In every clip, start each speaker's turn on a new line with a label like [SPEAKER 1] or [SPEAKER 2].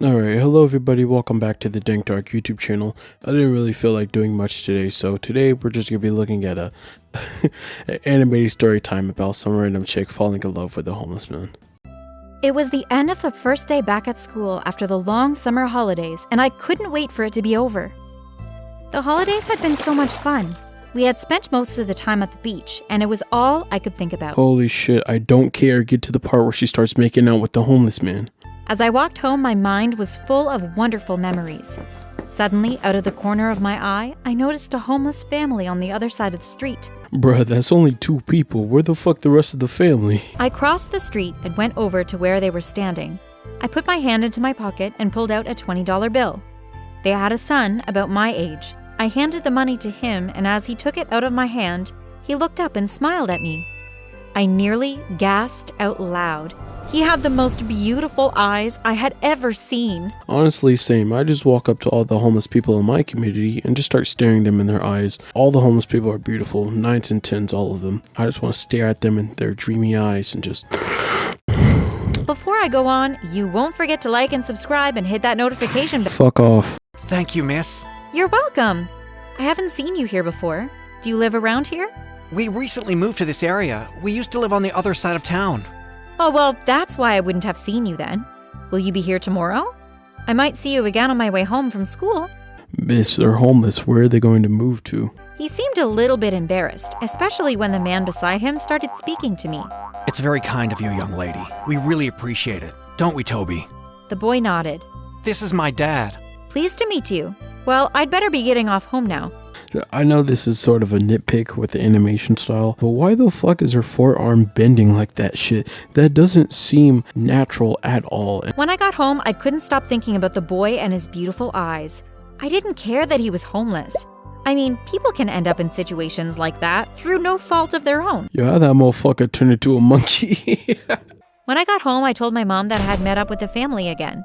[SPEAKER 1] Alright, hello everybody, welcome back to the Dank Dark YouTube channel. I didn't really feel like doing much today, so today we're just going to be looking at an animated story time about some random chick falling in love with a homeless man.
[SPEAKER 2] It was the end of the first day back at school after the long summer holidays, and I couldn't wait for it to be over. The holidays had been so much fun. We had spent most of the time at the beach, and it was all I could think about.
[SPEAKER 1] Holy shit, I don't care, get to the part where she starts making out with the homeless man.
[SPEAKER 2] As I walked home, my mind was full of wonderful memories. Suddenly, out of the corner of my eye, I noticed a homeless family on the other side of the street.
[SPEAKER 1] Bruh, that's only 2 people. Where the fuck the rest of the family?
[SPEAKER 2] I crossed the street and went over to where they were standing. I put my hand into my pocket and pulled out a $20 bill. They had a son about my age. I handed the money to him, and as he took it out of my hand, he looked up and smiled at me. I nearly gasped out loud. He had the most beautiful eyes I had ever seen.
[SPEAKER 1] Honestly, same. I just walk up to all the homeless people in my community and just start staring them in their eyes. All the homeless people are beautiful, 9s and 10s, all of them. I just want to stare at them in their dreamy eyes and just...
[SPEAKER 2] Before I go on, you won't forget to like and subscribe and hit that notification bell.
[SPEAKER 1] Fuck off.
[SPEAKER 3] Thank you, miss.
[SPEAKER 2] You're welcome. I haven't seen you here before. Do you live around here?
[SPEAKER 3] We recently moved to this area. We used to live on the other side of town.
[SPEAKER 2] Oh, well, that's why I wouldn't have seen you then. Will you be here tomorrow? I might see you again on my way home from school.
[SPEAKER 1] Miss, they're homeless. Where are they going to move to?
[SPEAKER 2] He seemed a little bit embarrassed, especially when the man beside him started speaking to me.
[SPEAKER 3] It's very kind of you, young lady. We really appreciate it. Don't we, Toby?
[SPEAKER 2] The boy nodded.
[SPEAKER 3] This is my dad.
[SPEAKER 2] Pleased to meet you. Well, I'd better be getting off home now.
[SPEAKER 1] I know this is sort of a nitpick with the animation style, but why the fuck is her forearm bending like that shit? That doesn't seem natural at all.
[SPEAKER 2] When I got home, I couldn't stop thinking about the boy and his beautiful eyes. I didn't care that he was homeless. I mean, people can end up in situations like that through no fault of their own.
[SPEAKER 1] Yo, how that motherfucker turned into a monkey?
[SPEAKER 2] When I got home, I told my mom that I had met up with the family again.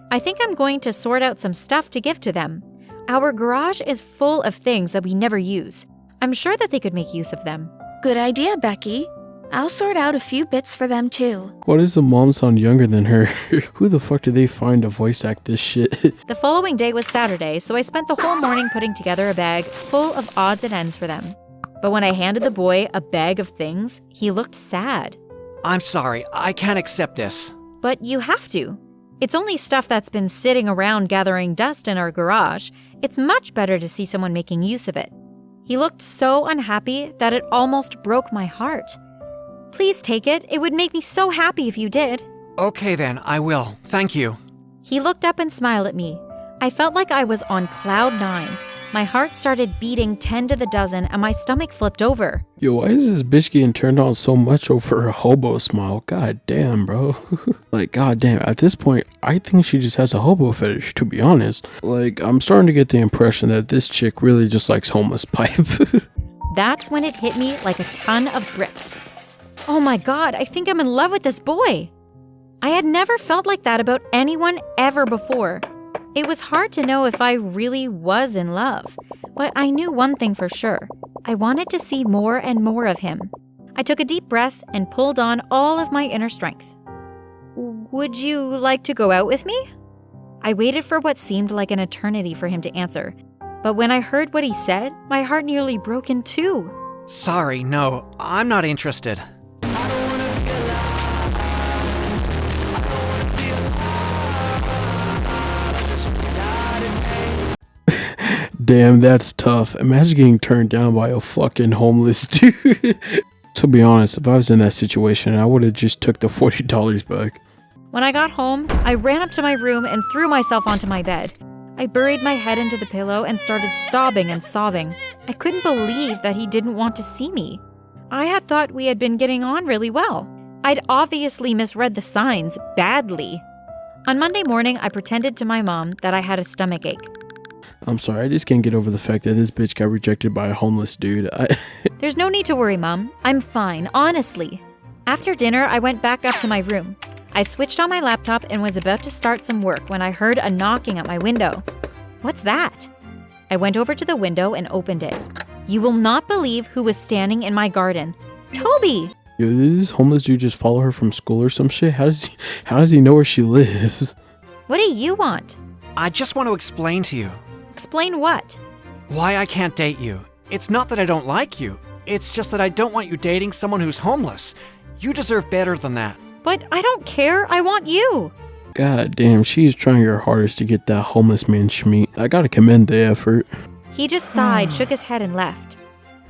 [SPEAKER 2] I think I'm going to sort out some stuff to give to them. Our garage is full of things that we never use. I'm sure that they could make use of them.
[SPEAKER 4] Good idea, Becky. I'll sort out a few bits for them too.
[SPEAKER 1] Why does the mom sound younger than her? Who the fuck did they find to voice act this shit?
[SPEAKER 2] The following day was Saturday, so I spent the whole morning putting together a bag full of odds and ends for them. But when I handed the boy a bag of things, he looked sad.
[SPEAKER 3] I'm sorry, I can't accept this.
[SPEAKER 2] But you have to. It's only stuff that's been sitting around gathering dust in our garage. It's much better to see someone making use of it. He looked so unhappy that it almost broke my heart. Please take it. It would make me so happy if you did.
[SPEAKER 3] Okay then, I will. Thank you.
[SPEAKER 2] He looked up and smiled at me. I felt like I was on cloud 9. My heart started beating 10 to the dozen and my stomach flipped over.
[SPEAKER 1] Yo, why is this bitch getting turned on so much over her hobo smile? God damn, bro. Like, god damn. At this point, I think she just has a hobo fetish, to be honest. Like, I'm starting to get the impression that this chick really just likes homeless pipe.
[SPEAKER 2] That's when it hit me like a ton of bricks. Oh my god, I think I'm in love with this boy. I had never felt like that about anyone ever before. It was hard to know if I really was in love, but I knew one thing for sure. I wanted to see more and more of him. I took a deep breath and pulled on all of my inner strength. Would you like to go out with me? I waited for what seemed like an eternity for him to answer, but when I heard what he said, my heart nearly broke in two.
[SPEAKER 3] Sorry, no, I'm not interested.
[SPEAKER 1] Damn, that's tough. Imagine getting turned down by a fucking homeless dude. To be honest, if I was in that situation, I would have just took the $40 back.
[SPEAKER 2] When I got home, I ran up to my room and threw myself onto my bed. I buried my head into the pillow and started sobbing and sobbing. I couldn't believe that he didn't want to see me. I had thought we had been getting on really well. I'd obviously misread the signs badly. On Monday morning, I pretended to my mom that I had a stomachache.
[SPEAKER 1] I'm sorry, I just can't get over the fact that this bitch got rejected by a homeless dude.
[SPEAKER 2] There's no need to worry, Mom. I'm fine, honestly. After dinner, I went back up to my room. I switched on my laptop and was about to start some work when I heard a knocking at my window. What's that? I went over to the window and opened it. You will not believe who was standing in my garden. Toby!
[SPEAKER 1] Yo, did this homeless dude just follow her from school or some shit? How does he know where she lives?
[SPEAKER 2] What do you want?
[SPEAKER 3] I just want to explain to you
[SPEAKER 2] Explain what?
[SPEAKER 3] why I can't date you. It's not that I don't like you. It's just that I don't want you dating someone who's homeless. You deserve better than that.
[SPEAKER 2] But I don't care. I want you.
[SPEAKER 1] God damn, she's trying her hardest to get that homeless man schmeat. I gotta commend the effort.
[SPEAKER 2] He just sighed, shook his head, and left.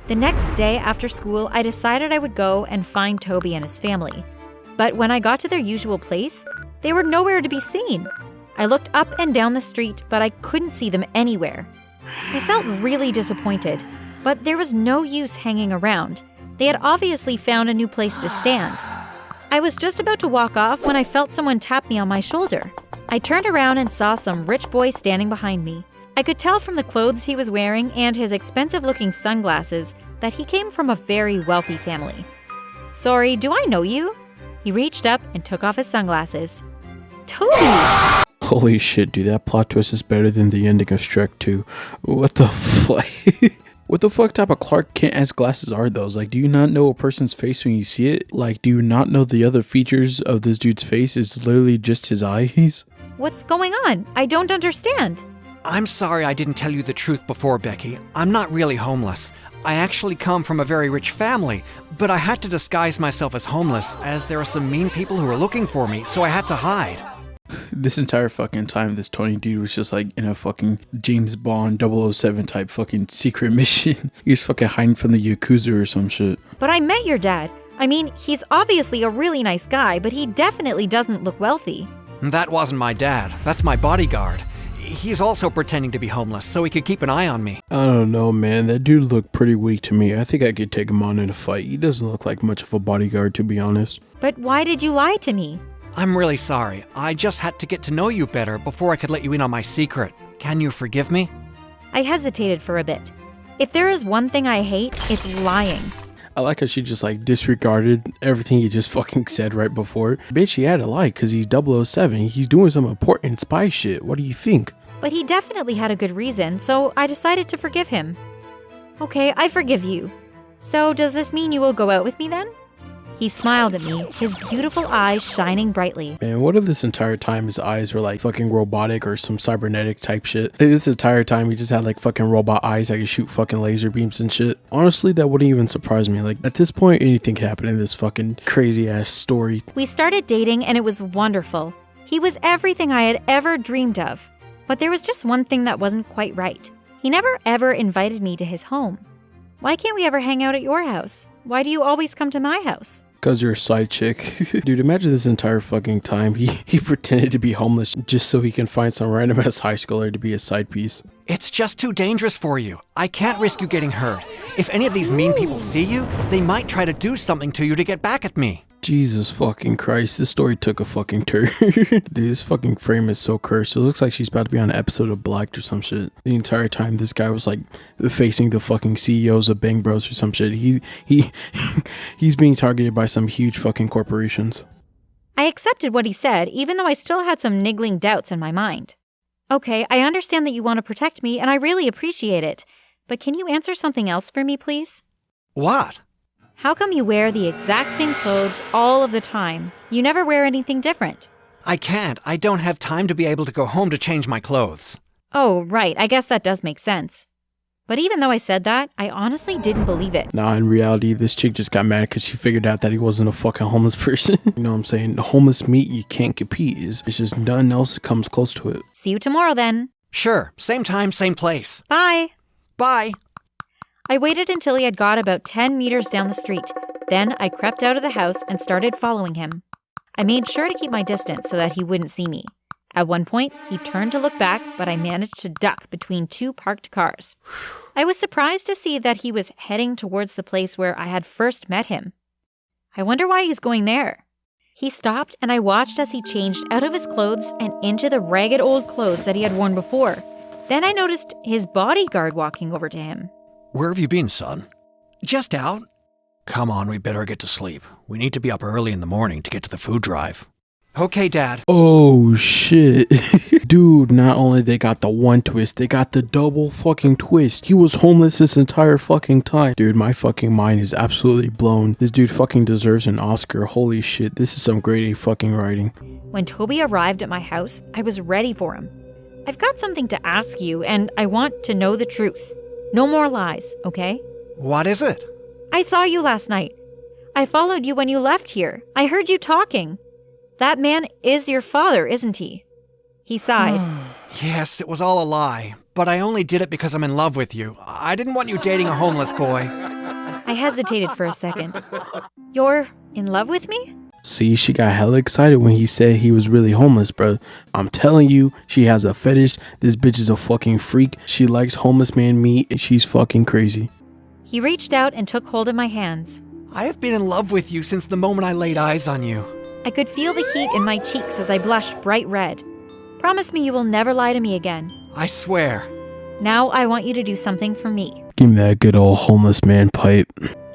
[SPEAKER 2] The next day after school, I decided I would go and find Toby and his family. But when I got to their usual place, they were nowhere to be seen. I looked up and down the street, but I couldn't see them anywhere. I felt really disappointed, but there was no use hanging around. They had obviously found a new place to stand. I was just about to walk off when I felt someone tap me on my shoulder. I turned around and saw some rich boy standing behind me. I could tell from the clothes he was wearing and his expensive-looking sunglasses that he came from a very wealthy family. "Sorry, do I know you?" He reached up and took off his sunglasses. "Toby!"
[SPEAKER 1] Holy shit, dude, that plot twist is better than the ending of Shrek 2. What the fuck? What the fuck type of Clark Kent-esque glasses are those? Like, do you not know a person's face when you see it? Like, do you not know the other features of this dude's face is literally just his eyes?
[SPEAKER 2] What's going on? I don't understand.
[SPEAKER 3] I'm sorry I didn't tell you the truth before, Becky. I'm not really homeless. I actually come from a very rich family, but I had to disguise myself as homeless as there are some mean people who are looking for me, so I had to hide.
[SPEAKER 1] This entire fucking time, this Tony dude was just like in a fucking James Bond 007 type fucking secret mission. He was fucking hiding from the Yakuza or some shit.
[SPEAKER 2] But I met your dad. I mean, he's obviously a really nice guy, but he definitely doesn't look wealthy.
[SPEAKER 3] That wasn't my dad. That's my bodyguard. He's also pretending to be homeless so he could keep an eye on me.
[SPEAKER 1] I don't know, man. That dude looked pretty weak to me. I think I could take him on in a fight. He doesn't look like much of a bodyguard, to be honest.
[SPEAKER 2] But why did you lie to me?
[SPEAKER 3] I'm really sorry. I just had to get to know you better before I could let you in on my secret. Can you forgive me?
[SPEAKER 2] I hesitated for a bit. If there is one thing I hate, it's lying.
[SPEAKER 1] I like how she just like disregarded everything he just fucking said right before. Bitch, he had to lie because he's 007. He's doing some important spy shit. What do you think?
[SPEAKER 2] But he definitely had a good reason, so I decided to forgive him. Okay, I forgive you. So does this mean you will go out with me then? He smiled at me, his beautiful eyes shining brightly.
[SPEAKER 1] Man, what if this entire time his eyes were like fucking robotic or some cybernetic type shit? This entire time he just had like fucking robot eyes that could shoot fucking laser beams and shit. Honestly, that wouldn't even surprise me. Like, at this point, anything could happen in this fucking crazy ass story.
[SPEAKER 2] We started dating and it was wonderful. He was everything I had ever dreamed of. But there was just one thing that wasn't quite right. He never ever invited me to his home. Why can't we ever hang out at your house? Why do you always come to my house?
[SPEAKER 1] Cause you're a side chick. Dude, imagine this entire fucking time he pretended to be homeless just so he can find some random ass high schooler to be a side piece.
[SPEAKER 3] It's just too dangerous for you. I can't risk you getting hurt. If any of these mean people see you, they might try to do something to you to get back at me.
[SPEAKER 1] Jesus fucking Christ, this story took a fucking turn. Dude, this fucking frame is so cursed. It looks like she's about to be on an episode of Blacked or some shit. The entire time this guy was like facing the fucking CEOs of Bang Bros or some shit. He's being targeted by some huge fucking corporations.
[SPEAKER 2] I accepted what he said, even though I still had some niggling doubts in my mind. Okay, I understand that you want to protect me, and I really appreciate it. But can you answer something else for me, please?
[SPEAKER 3] What?
[SPEAKER 2] How come you wear the exact same clothes all of the time? You never wear anything different.
[SPEAKER 3] I can't. I don't have time to be able to go home to change my clothes.
[SPEAKER 2] Oh, right. I guess that does make sense. But even though I said that, I honestly didn't believe it.
[SPEAKER 1] Nah, in reality, this chick just got mad because she figured out that he wasn't a fucking homeless person. You know what I'm saying? The homeless meat you can't compete. It's just nothing else that comes close to it.
[SPEAKER 2] See you tomorrow then.
[SPEAKER 3] Sure. Same time, same place.
[SPEAKER 2] Bye.
[SPEAKER 3] Bye.
[SPEAKER 2] I waited until he had got about 10 meters down the street. Then I crept out of the house and started following him. I made sure to keep my distance so that he wouldn't see me. At one point, he turned to look back, but I managed to duck between two parked cars. I was surprised to see that he was heading towards the place where I had first met him. I wonder why he's going there. He stopped and I watched as he changed out of his clothes and into the ragged old clothes that he had worn before. Then I noticed his bodyguard walking over to him.
[SPEAKER 3] Where have you been, son? Just out. Come on, we better get to sleep. We need to be up early in the morning to get to the food drive. Okay, Dad.
[SPEAKER 1] Oh, shit. Dude, not only they got the one twist, they got the double fucking twist. He was homeless this entire fucking time. Dude, my fucking mind is absolutely blown. This dude fucking deserves an Oscar. Holy shit, this is some grade A fucking writing.
[SPEAKER 2] When Toby arrived at my house, I was ready for him. I've got something to ask you, and I want to know the truth. No more lies, okay?
[SPEAKER 3] What is it?
[SPEAKER 2] I saw you last night. I followed you when you left here. I heard you talking. That man is your father, isn't he? He sighed.
[SPEAKER 3] Yes, it was all a lie, but I only did it because I'm in love with you. I didn't want you dating a homeless boy.
[SPEAKER 2] I hesitated for a second. You're in love with me?
[SPEAKER 1] See, she got hella excited when he said he was really homeless, bro. I'm telling you, she has a fetish. This bitch is a fucking freak. She likes homeless man meat, and she's fucking crazy.
[SPEAKER 2] He reached out and took hold of my hands.
[SPEAKER 3] I have been in love with you since the moment I laid eyes on you.
[SPEAKER 2] I could feel the heat in my cheeks as I blushed bright red. Promise me you will never lie to me again.
[SPEAKER 3] I swear.
[SPEAKER 2] Now I want you to do something for me.
[SPEAKER 1] Give me that good old homeless man pipe.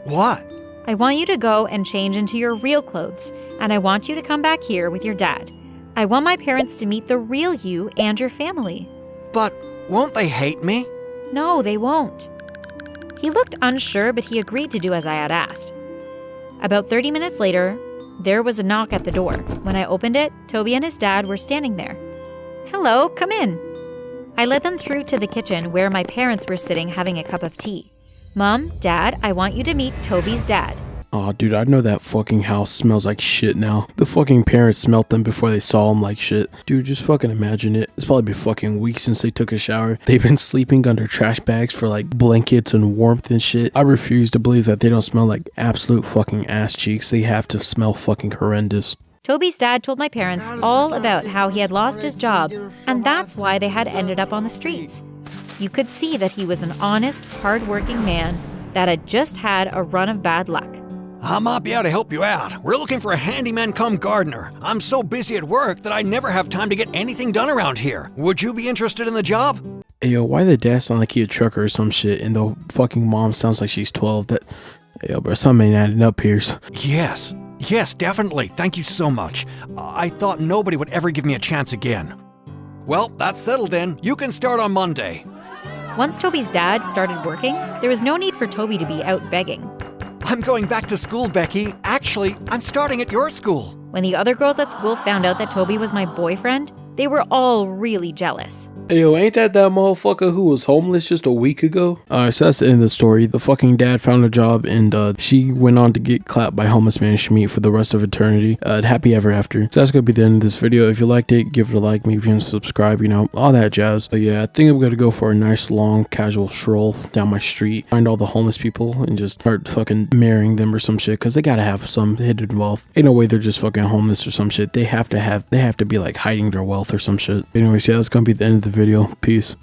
[SPEAKER 3] What?
[SPEAKER 2] I want you to go and change into your real clothes, and I want you to come back here with your dad. I want my parents to meet the real you and your family.
[SPEAKER 3] But won't they hate me?
[SPEAKER 2] No, they won't. He looked unsure, but he agreed to do as I had asked. About 30 minutes later, there was a knock at the door. When I opened it, Toby and his dad were standing there. Hello, come in. I led them through to the kitchen where my parents were sitting having a cup of tea. Mom, Dad, I want you to meet Toby's dad.
[SPEAKER 1] Aw, dude, I know that fucking house smells like shit now. The fucking parents smelt them before they saw them like shit. Dude, just fucking imagine it. It's probably been fucking weeks since they took a shower. They've been sleeping under trash bags for like blankets and warmth and shit. I refuse to believe that they don't smell like absolute fucking ass cheeks. They have to smell fucking horrendous.
[SPEAKER 2] Toby's dad told my parents all about how he had lost his job, and that's why they had ended up on the streets. You could see that he was an honest, hard-working man that had just had a run of bad luck.
[SPEAKER 3] I might be able to help you out. We're looking for a handyman come gardener. I'm so busy at work that I never have time to get anything done around here. Would you be interested in the job?
[SPEAKER 1] Hey, yo, why the dad sound like he a trucker or some shit, and the fucking mom sounds like she's 12? That, yo, bro, something ain't adding up here.
[SPEAKER 3] Yes, definitely. Thank you so much. I thought nobody would ever give me a chance again. Well, that's settled then. You can start on Monday.
[SPEAKER 2] Once Toby's dad started working, there was no need for Toby to be out begging.
[SPEAKER 3] I'm going back to school, Becky. Actually, I'm starting at your school.
[SPEAKER 2] When the other girls at school found out that Toby was my boyfriend, they were all really jealous.
[SPEAKER 1] Hey, yo, ain't that motherfucker who was homeless just a week ago? Alright, so that's the end of the story. The fucking dad found a job, and she went on to get clapped by homeless man Schmeat for the rest of eternity. Happy ever after. So that's gonna be the end of this video. If you liked it, give it a like, maybe you can subscribe, you know, all that jazz. But yeah, I think I'm gonna go for a nice long casual stroll down my street, find all the homeless people, and just start fucking marrying them or some shit, because they gotta have some hidden wealth. Ain't no way they're just fucking homeless or some shit. They have to be like hiding their wealth or some shit. Anyways, yeah, that's gonna be the end of the video. Peace.